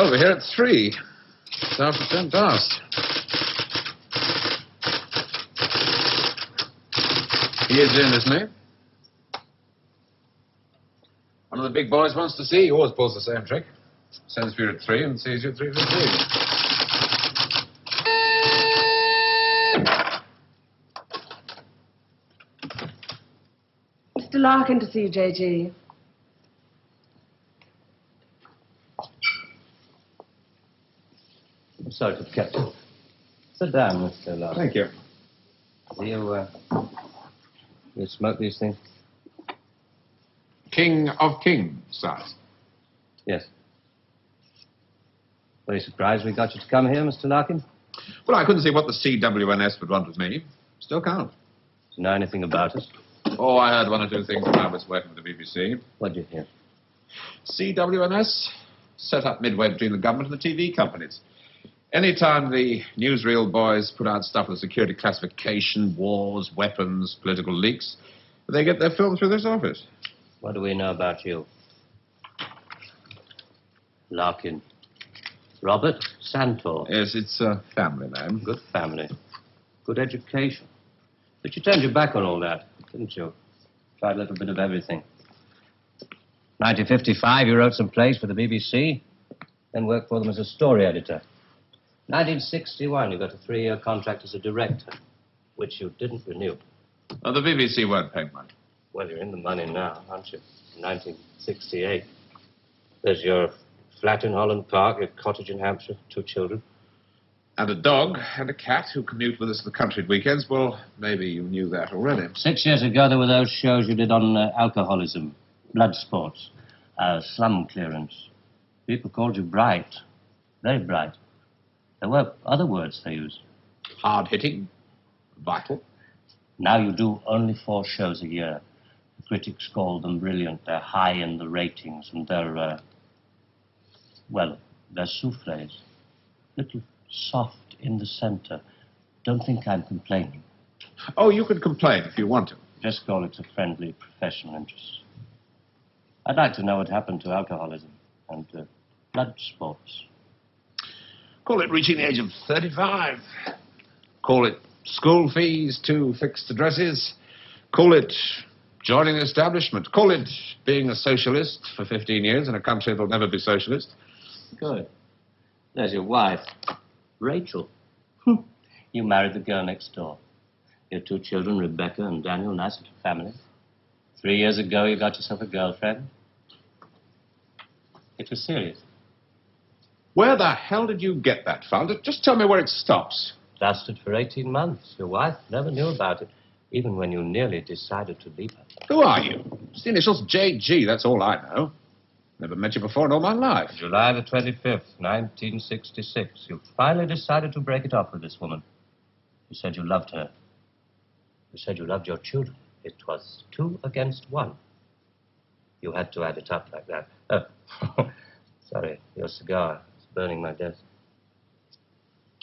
told we're here at 3. It's after 10 past. He is in, isn't he? One of the big boys wants to see. He always pulls the same trick. Sends for you at 3 and sees you at 3:15. Mr. Larkin to see you, J.G. I'm sorry to have kept you. Sit down, Mr. Larkin. Thank you. You smoke these things? King of Kings, size. Yes. Very surprised we got you to come here, Mr. Larkin. Well, I couldn't see what the CWNS would want with me. Still can't. Do you know anything about us? Oh, I heard 1 or 2 things when I was working with the BBC. What'd you hear? CWNS set up midway between the government and the TV companies. Anytime the newsreel boys put out stuff with security classification, wars, weapons, political leaks, they get their film through this office. What do we know about you? Larkin. Robert Santor. Yes, it's a family name. Good family. Good education. But you turned your back on all that, didn't you? Tried a little bit of everything. 1955, you wrote some plays for the BBC, then worked for them as a story editor. 1961, you got a 3-year contract as a director, which you didn't renew. Oh, the BBC weren't paying money. Well, you're in the money now, aren't you? 1968. There's your flat in Holland Park, your cottage in Hampshire, 2 children. And a dog and a cat who commute with us to the country at weekends. Well, maybe you knew that already. 6 years ago, there were those shows you did on alcoholism, blood sports, slum clearance. People called you bright, very bright. There were other words they used. Hard-hitting, vital. Now you do only 4 shows a year. The critics call them brilliant. They're high in the ratings, and they're souffles. Little soft in the center. Don't think I'm complaining. Oh, you can complain if you want to. Just call it a friendly professional interest. I'd like to know what happened to alcoholism and blood sports. Call it reaching the age of 35. Call it school fees, 2 fixed addresses. Call it joining the establishment. Call it being a socialist for 15 years in a country that'll never be socialist. Good. There's your wife, Rachel. You married the girl next door. Your 2 children, Rebecca and Daniel, nice little family. 3 years ago, you got yourself a girlfriend. It was serious. Where the hell did you get that from? Just tell me where it stops. Lasted for 18 months. Your wife never knew about it, even when you nearly decided to leave her. Who are you? It's the initials J.G., that's all I know. Never met you before in all my life. July the 25th, 1966. You finally decided to break it off with this woman. You said you loved her. You said you loved your children. It was 2 against 1. You had to add it up like that. Sorry, your cigar is burning my desk.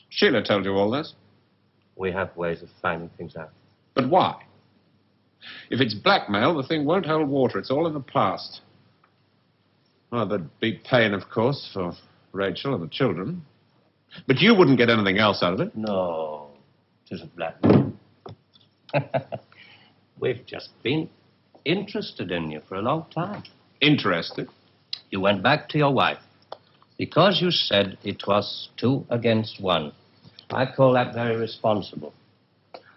Sheila told you all this. We have ways of finding things out. But why? If it's blackmail, the thing won't hold water. It's all in the past. Well, there'd be pain, of course, for Rachel and the children. But you wouldn't get anything else out of it. No, it isn't blackmail. We've just been interested in you for a long time. Interested? You went back to your wife because you said it was 2 against 1. I call that very responsible.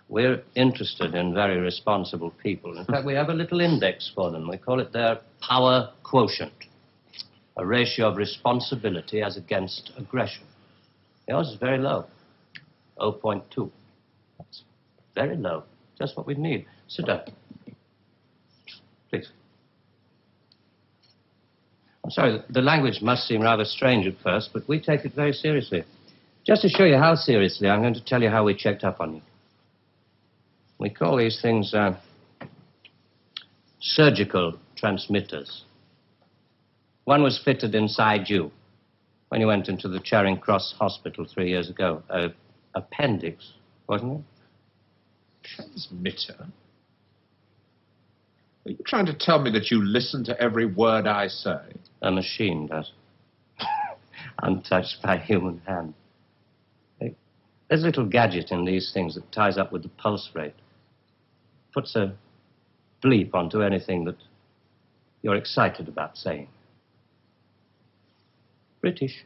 We're interested in very responsible people. In fact, we have a little index for them. We call it their power quotient, a ratio of responsibility as against aggression. Yours is very low, 0.2. That's very low, just what we need. Sit down, please. I'm sorry, the language must seem rather strange at first, but we take it very seriously. Just to show you how seriously, I'm going to tell you how we checked up on you. We call these things surgical transmitters. One was fitted inside you when you went into the Charing Cross Hospital 3 years ago. Appendix, wasn't it? Transmitter? Are you trying to tell me that you listen to every word I say? A machine does. untouched by human hand. There's a little gadget in these things that ties up with the pulse rate. Puts a bleep onto anything that you're excited about saying. British.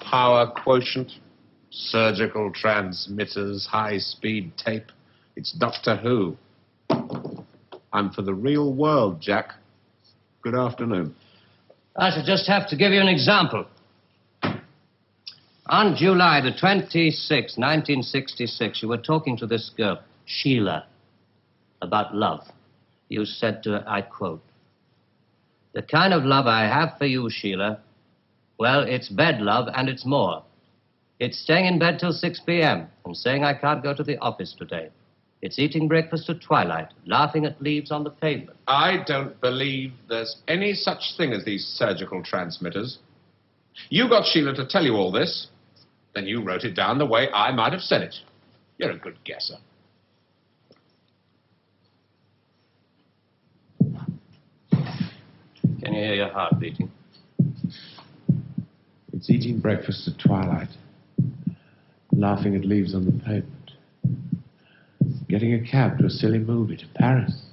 Power quotient, surgical transmitters, high-speed tape. It's Doctor Who. I'm for the real world, Jack. Good afternoon. I should just have to give you an example. On July the 26th, 1966, you were talking to this girl, Sheila, about love. You said to her, I quote, "The kind of love I have for you, Sheila, well, it's bed love and it's more. It's staying in bed till 6 p.m. and saying I can't go to the office today. It's eating breakfast at twilight, laughing at leaves on the pavement." I don't believe there's any such thing as these surgical transmitters. You got Sheila to tell you all this. Then you wrote it down the way I might have said it. You're a good guesser. Can you hear your heart beating? It's eating breakfast at twilight, laughing at leaves on the pavement, getting a cab to a silly movie to Paris.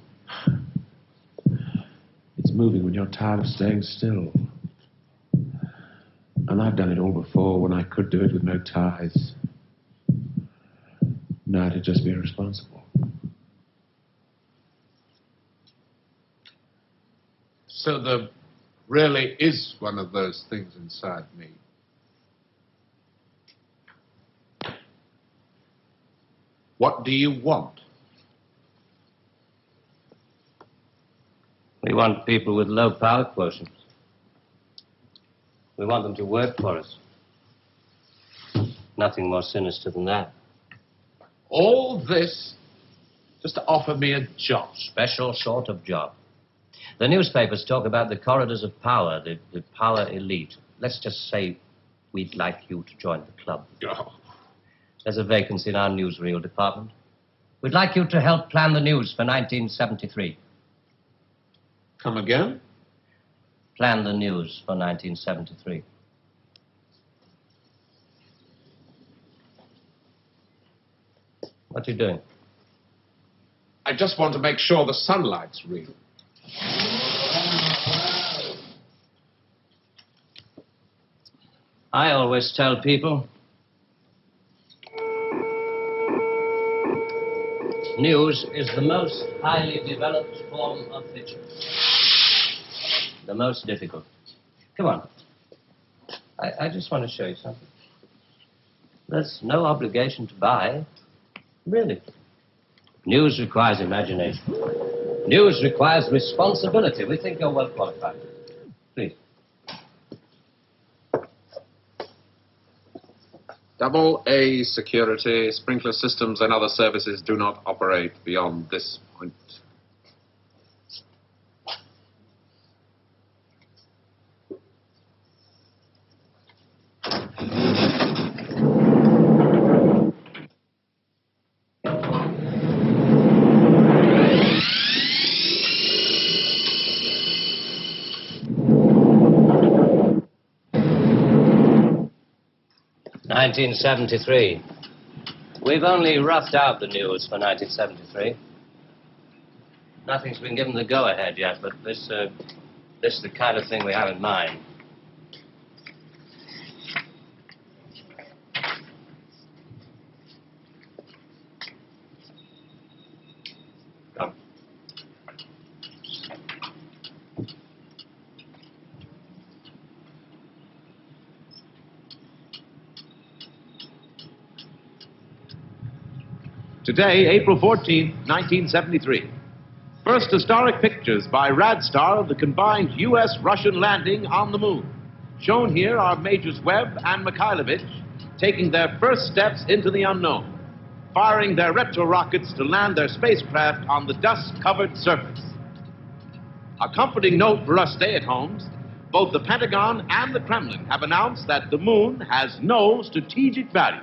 It's moving when you're tired of staying still. And I've done it all before when I could do it with no ties. Now to just be irresponsible. So there really is one of those things inside me. What do you want? We want people with low power quotients. We want them to work for us. Nothing more sinister than that. All this just to offer me a job. Special sort of job. The newspapers talk about the corridors of power, the power elite. Let's just say we'd like you to join the club. Oh. There's a vacancy in our newsreel department. We'd like you to help plan the news for 1973. Come again? Plan the news for 1973. What are you doing? I just want to make sure the sunlight's real. I always tell people, news is the most highly developed form of fiction. The most difficult. Come on. I just want to show you something. There's no obligation to buy. Really. News requires imagination. News requires responsibility. We think you're well qualified. Please. Double A security, sprinkler systems and other services do not operate beyond this point. '73. We've only roughed out the news for 1973. Nothing's been given the go-ahead yet, but this is the kind of thing we have in mind. Come. Today, April 14th, 1973. First historic pictures by Radstar of the combined U.S.-Russian landing on the moon. Shown here are Majors Webb and Mikhailovich taking their first steps into the unknown, firing their retro-rockets to land their spacecraft on the dust-covered surface. A comforting note for us stay-at-homes, both the Pentagon and the Kremlin have announced that the moon has no strategic value.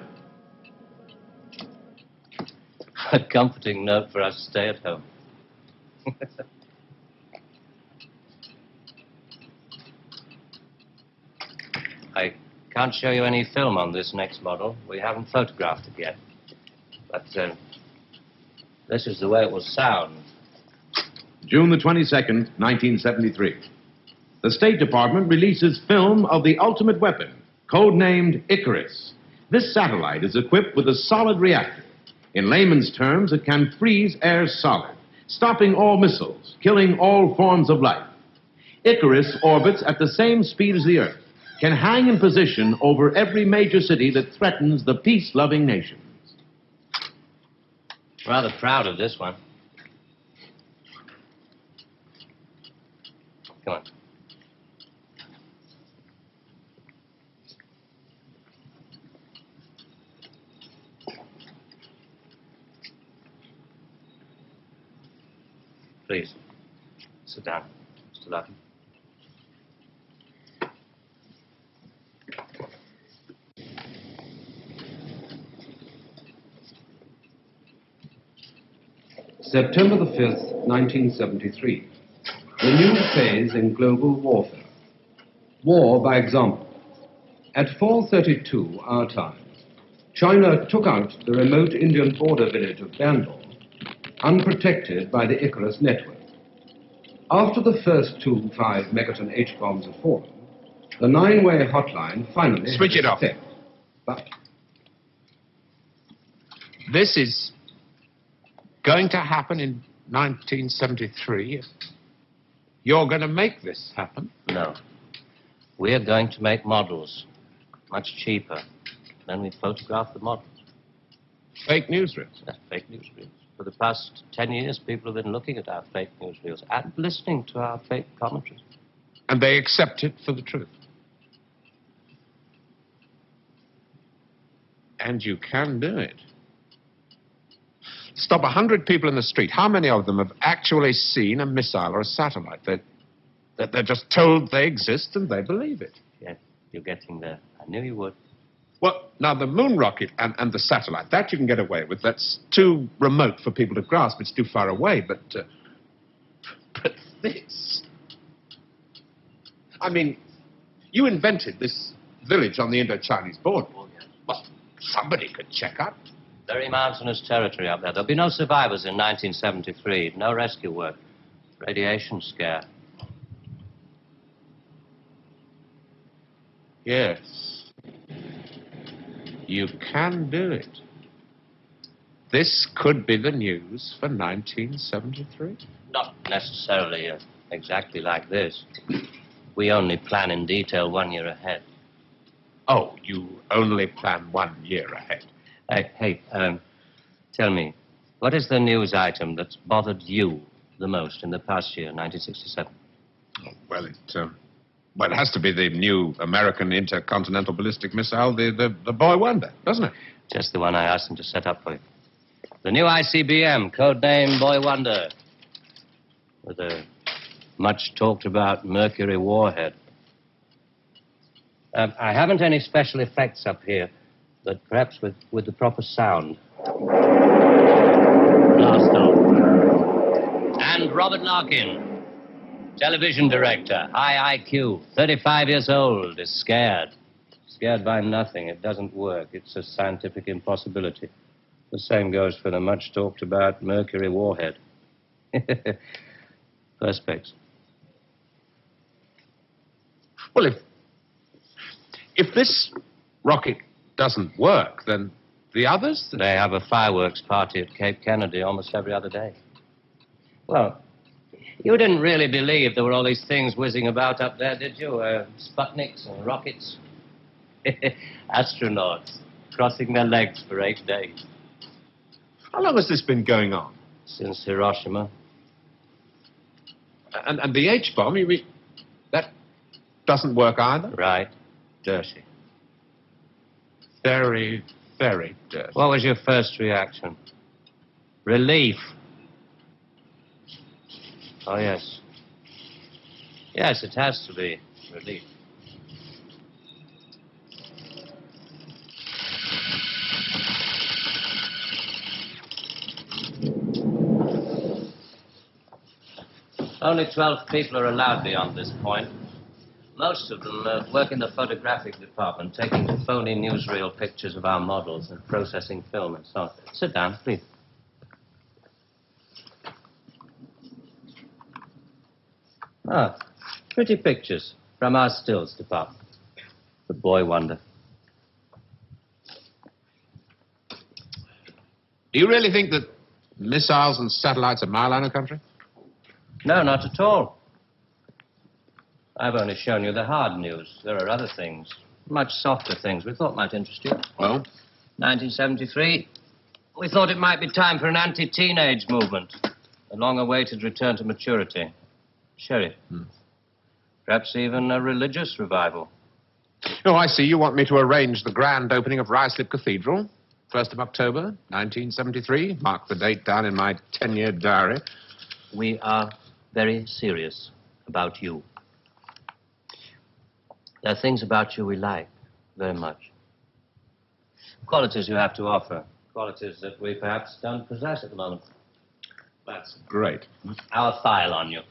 A comforting note for us to stay at home. I can't show you any film on this next model. We haven't photographed it yet. But this is the way it will sound. June the 22nd, 1973. The State Department releases film of the ultimate weapon, codenamed Icarus. This satellite is equipped with a solid reactor. In layman's terms, it can freeze air solid, stopping all missiles, killing all forms of life. Icarus orbits at the same speed as the Earth, can hang in position over every major city that threatens the peace-loving nations. Rather proud of this one. Come on. Please, sit down, Mr. Larkin. September the 5th, 1973. The new phase in global warfare. War by example. At 4:32 our time, China took out the remote Indian border village of Bandar, unprotected by the Icarus network. After the first 2 5-megaton H-bombs had fallen, the 9-way hotline finally Switch it off. effect. But This is going to happen in 1973. You're going to make this happen. No. We're going to make models much cheaper. Then we photograph the models. Fake newsreels. That's fake newsreels. For the past 10 years, people have been looking at our fake newsreels and listening to our fake commentaries. And they accept it for the truth. And you can do it. Stop 100 people in the street. How many of them have actually seen a missile or a satellite? They're just told they exist and they believe it. Yeah, you're getting there. I knew you would. Well, now the moon rocket and the satellite, that you can get away with. That's too remote for people to grasp. It's too far away. But this... I mean, you invented this village on the Indo-Chinese border. Well, somebody could check up. Very mountainous territory up there. There'll be no survivors in 1973. No rescue work. Radiation scare. Yes. You can do it. This could be the news for 1973. Not necessarily exactly like this. We only plan in detail 1 year ahead. Oh, you only plan 1 year ahead. Hey, tell me, what is the news item that's bothered you the most in the past year, 1967? Oh, well, it has to be the new American intercontinental ballistic missile, the Boy Wonder, doesn't it? Just the one I asked him to set up for you. The new ICBM, codename Boy Wonder, with a much-talked-about Mercury warhead. I haven't any special effects up here, but perhaps with the proper sound. Blast off. And Robert Larkin, television director, high IQ, 35 years old, is scared. Scared by nothing. It doesn't work. It's a scientific impossibility. The same goes for the much-talked-about Mercury warhead. Perspex. Well, if this rocket doesn't work, then the others... They have a fireworks party at Cape Kennedy almost every other day. Well, you didn't really believe there were all these things whizzing about up there, did you? Sputniks and rockets. Astronauts crossing their legs for 8 days. How long has this been going on? Since Hiroshima. And the H-bomb, you mean, that doesn't work either? Right. Dirty. Very, very dirty. What was your first reaction? Relief. Oh, yes. Yes, it has to be relief. Only 12 people are allowed beyond this point. Most of them work in the photographic department, taking phony newsreel pictures of our models and processing film and so on. Sit down, please. Ah, pretty pictures from our stills department. The boy wonder. Do you really think that missiles and satellites are mile out of country? No, not at all. I've only shown you the hard news. There are other things, much softer things we thought might interest you. Well? 1973, we thought it might be time for an anti-teenage movement. A long-awaited return to maturity. Sheriff. Perhaps even a religious revival. Oh, I see. You want me to arrange the grand opening of Ruislip Cathedral. 1st of October, 1973. Mark the date down in my 10-year diary. We are very serious about you. There are things about you we like very much. Qualities you have to offer. Qualities that we perhaps don't possess at the moment. That's great. Our file on you.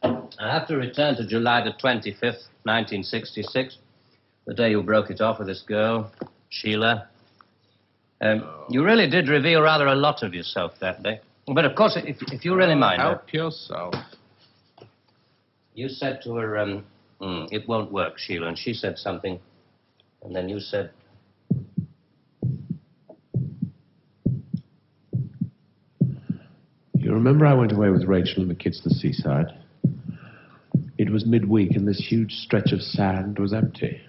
I have to return to July the 25th, 1966, the day you broke it off with this girl, Sheila. You really did reveal rather a lot of yourself that day. But, of course, if you really mind... Help yourself. You said to her, it won't work, Sheila, and she said something, and then you said... You remember I went away with Rachel and the kids to the seaside? It was midweek, and this huge stretch of sand was empty.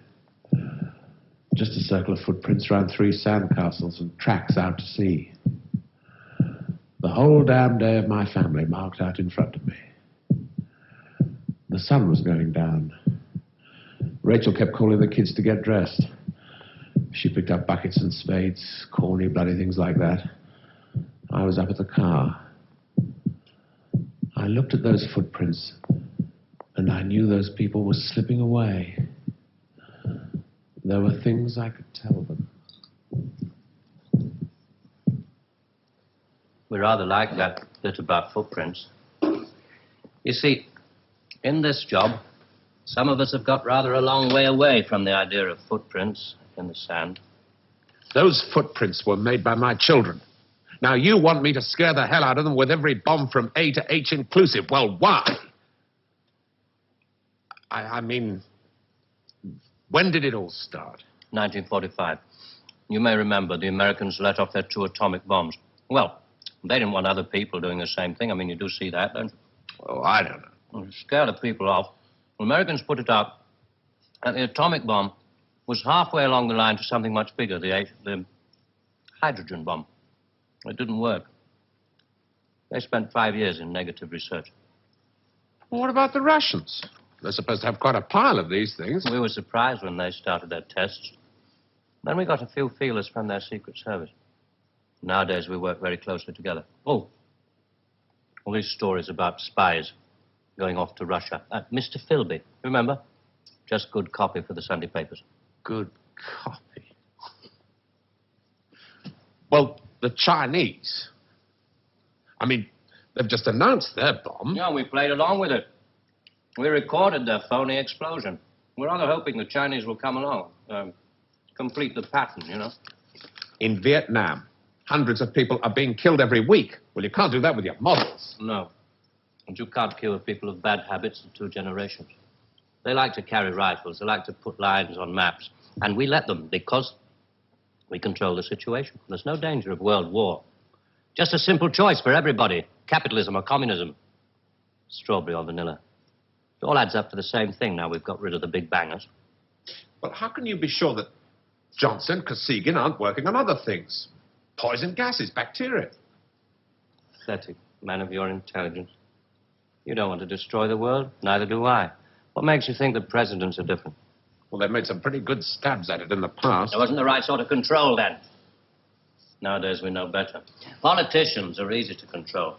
Just a circle of footprints around 3 sandcastles and tracks out to sea. The whole damn day of my family marked out in front of me. The sun was going down. Rachel kept calling the kids to get dressed. She picked up buckets and spades, corny, bloody things like that. I was up at the car. I looked at those footprints, and I knew those people were slipping away. There were things I could tell them. We rather like that bit about footprints. You see, in this job, some of us have got rather a long way away from the idea of footprints in the sand. Those footprints were made by my children. Now, you want me to scare the hell out of them with every bomb from A to H inclusive. Well, why? I mean, when did it all start? 1945. You may remember the Americans let off their 2 atomic bombs. Well, they didn't want other people doing the same thing. I mean, you do see that, don't you? Oh, I don't know. Well, to scare the people off, the Americans put it up that the atomic bomb was halfway along the line to something much bigger, the hydrogen bomb. It didn't work. They spent 5 years in negative research. Well, what about the Russians? They're supposed to have quite a pile of these things. We were surprised when they started their tests. Then we got a few feelers from their Secret Service. Nowadays, we work very closely together. Oh, all these stories about spies going off to Russia. Mr. Philby, remember? Just good copy for the Sunday papers. Good copy. Well, the Chinese. I mean, they've just announced their bomb. Yeah, we played along with it. We recorded their phony explosion. We're rather hoping the Chinese will come along, complete the pattern, you know. In Vietnam, hundreds of people are being killed every week. Well, you can't do that with your models. No. And you can't cure people of bad habits in 2 generations. They like to carry rifles. They like to put lines on maps. And we let them because we control the situation. There's no danger of world war. Just a simple choice for everybody. Capitalism or communism. Strawberry or vanilla. It all adds up to the same thing now we've got rid of the big bangers. Well, how can you be sure that Johnson, Kosygin aren't working on other things? Poison gases, bacteria. Pathetic man of your intelligence. You don't want to destroy the world. Neither do I. What makes you think that presidents are different? Well, they've made some pretty good stabs at it in the past. There wasn't the right sort of control then. Nowadays, we know better. Politicians are easy to control.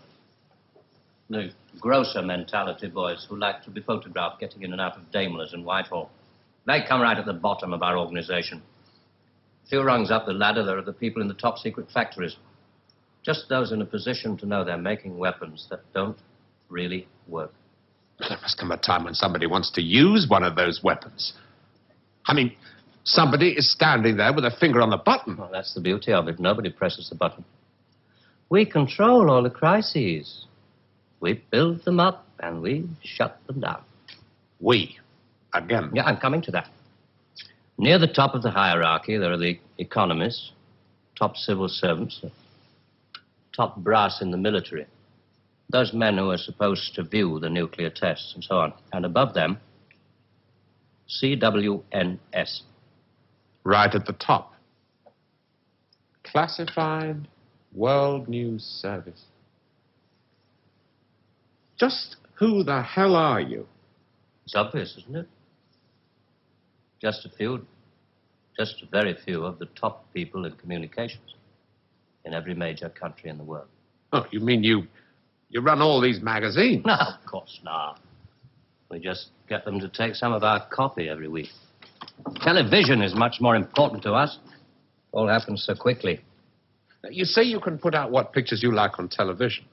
The grosser mentality boys who like to be photographed getting in and out of Daimlers in Whitehall. They come right at the bottom of our organization. A few rungs up the ladder, there are the people in the top secret factories. Just those in a position to know they're making weapons that don't really work. There must come a time when somebody wants to use one of those weapons. I mean, somebody is standing there with a finger on the button. Well, that's the beauty of it. Nobody presses the button. We control all the crises. We build them up and we shut them down. We. Again. Yeah, I'm coming to that. Near the top of the hierarchy, there are the economists, top civil servants, top brass in the military. Those men who are supposed to view the nuclear tests and so on. And above them, CWNS. Right at the top. Classified World News Service. Just who the hell are you? It's obvious, isn't it? Just a very few of the top people in communications in every major country in the world. Oh, you mean you run all these magazines? No, of course not. We just get them to take some of our copy every week. Television is much more important to us. All happens so quickly. You say you can put out what pictures you like on television.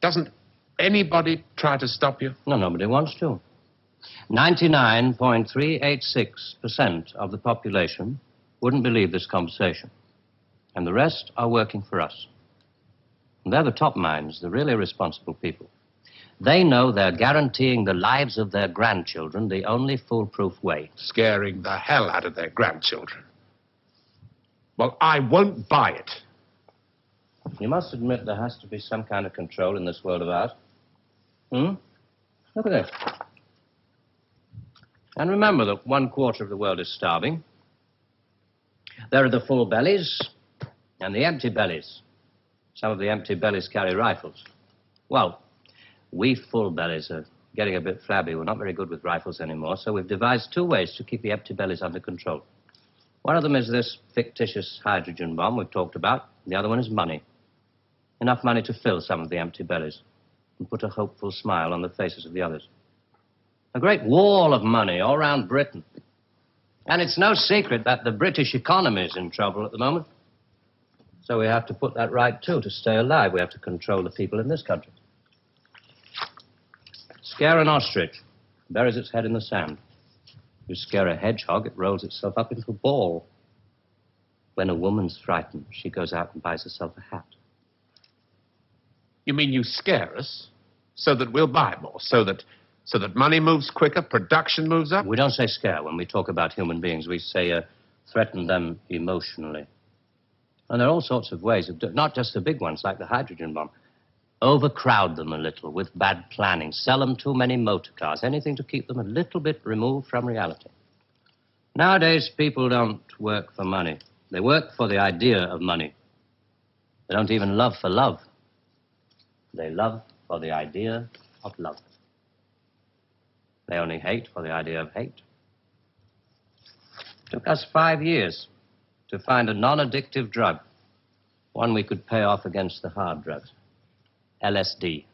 Doesn't anybody try to stop you? No, nobody wants to. 99.386% of the population wouldn't believe this conversation. And the rest are working for us. And they're the top minds, the really responsible people. They know they're guaranteeing the lives of their grandchildren the only foolproof way. Scaring the hell out of their grandchildren. Well, I won't buy it. You must admit there has to be some kind of control in this world of ours. Look at this. And remember that 1/4 of the world is starving. There are the full bellies and the empty bellies. Some of the empty bellies carry rifles. Well, we full bellies are getting a bit flabby. We're not very good with rifles anymore, so we've devised 2 ways to keep the empty bellies under control. One of them is this fictitious hydrogen bomb we've talked about. The other one is money. Enough money to fill some of the empty bellies and put a hopeful smile on the faces of the others. A great wall of money all around Britain. And it's no secret that the British economy is in trouble at the moment. So we have to put that right, too, to stay alive. We have to control the people in this country. Scare an ostrich, buries its head in the sand. You scare a hedgehog, it rolls itself up into a ball. When a woman's frightened, she goes out and buys herself a hat. You mean you scare us so that we'll buy more, so that money moves quicker, production moves up? We don't say scare when we talk about human beings. We say threaten them emotionally. And there are all sorts of ways of not just the big ones like the hydrogen bomb. Overcrowd them a little with bad planning. Sell them too many motor cars. Anything to keep them a little bit removed from reality. Nowadays, people don't work for money. They work for the idea of money. They don't even love for love. They love for the idea of love. They only hate for the idea of hate. It took us 5 years to find a non-addictive drug, one we could pay off against the hard drugs. LSD.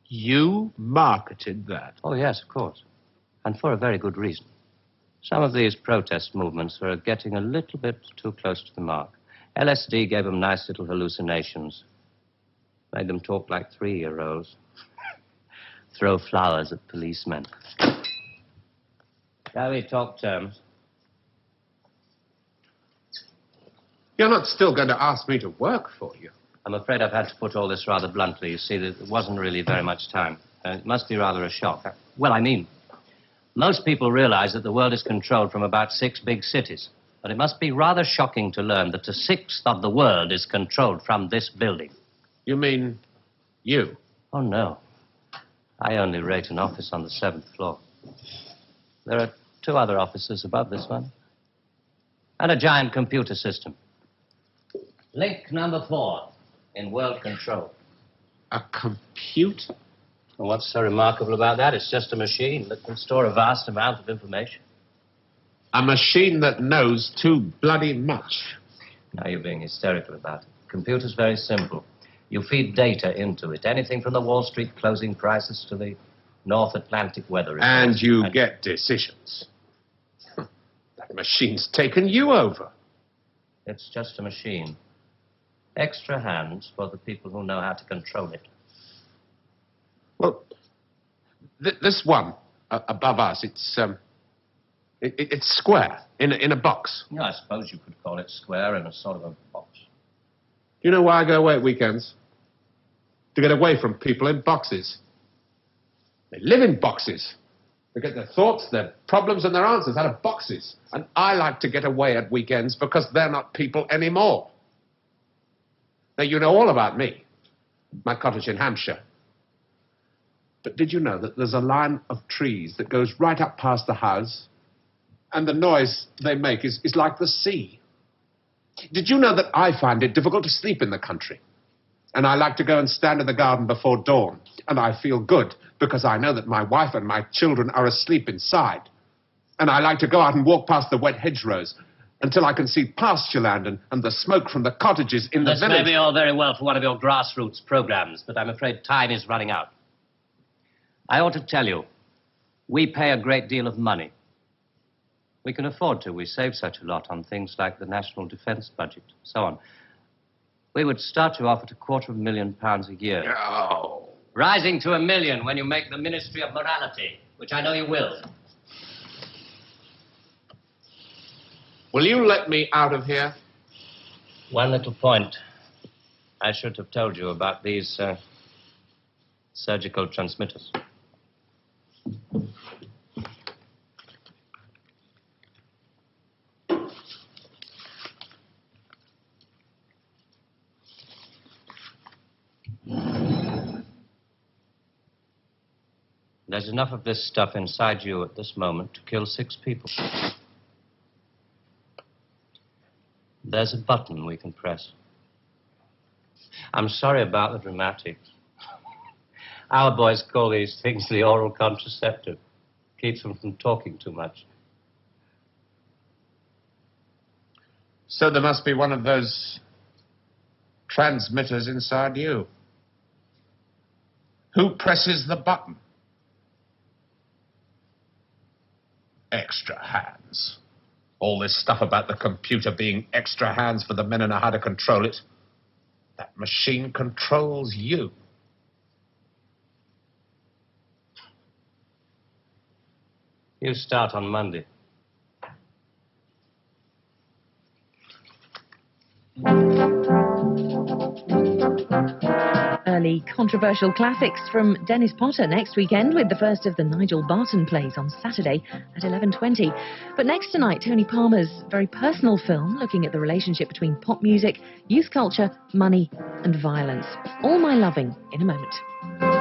You marketed that? Oh, yes, of course. And for a very good reason. Some of these protest movements were getting a little bit too close to the mark. LSD gave them nice little hallucinations. Made them talk like 3-year-olds. Throw flowers at policemen. Shall we talk terms? You're not still going to ask me to work for you? I'm afraid I've had to put all this rather bluntly. You see, there wasn't really very much time. It must be rather a shock. Well, I mean, most people realize that the world is controlled from about 6 big cities. But it must be rather shocking to learn that a 1/6 of the world is controlled from this building. You mean you? Oh, no. I only rate an office on the 7th floor. There are 2 other offices above this one. And a giant computer system. Link number 4 in world control. A computer? And what's so remarkable about that? It's just a machine that can store a vast amount of information. A machine that knows too bloody much. Now you're being hysterical about it. Computer's very simple. You feed data into it. Anything from the Wall Street closing prices to the North Atlantic weather reports. And you get decisions. That machine's taken you over. It's just a machine. Extra hands for the people who know how to control it. Well, This one above us, it's square in a box. Yeah, I suppose you could call it square in a sort of a box. Do you know why I go away at weekends? To get away from people in boxes. They live in boxes. They get their thoughts, their problems, and their answers out of boxes. And I like to get away at weekends because they're not people anymore. Now, you know all about me, my cottage in Hampshire. But did you know that there's a line of trees that goes right up past the house, and the noise they make is like the sea? Did you know that I find it difficult to sleep in the country? And I like to go and stand in the garden before dawn. And I feel good because I know that my wife and my children are asleep inside. And I like to go out and walk past the wet hedgerows until I can see pasture land and the smoke from the cottages in the This village. may be all very well for one of your grassroots programs, but I'm afraid time is running out. I ought to tell you, we pay a great deal of money. We can afford to. We save such a lot on things like the national defense budget, so on. We would start you off at £250,000 a year. Oh. Rising to £1 million when you make the Ministry of Morality, which I know you will. Will you let me out of here? One little point. I should have told you about these surgical transmitters. There's enough of this stuff inside you at this moment to kill 6 people. There's a button we can press. I'm sorry about the dramatic. Our boys call these things the oral contraceptive. Keeps them from talking too much. So there must be one of those transmitters inside you. Who presses the button? Extra hands. All this stuff about the computer being extra hands for the men who know how to control it. That machine controls you. You start on Monday. Early controversial classics from Dennis Potter next weekend with the first of the Nigel Barton plays on Saturday at 11:20. But next tonight, Tony Palmer's very personal film looking at the relationship between pop music, youth culture, money and violence. All My Loving in a moment.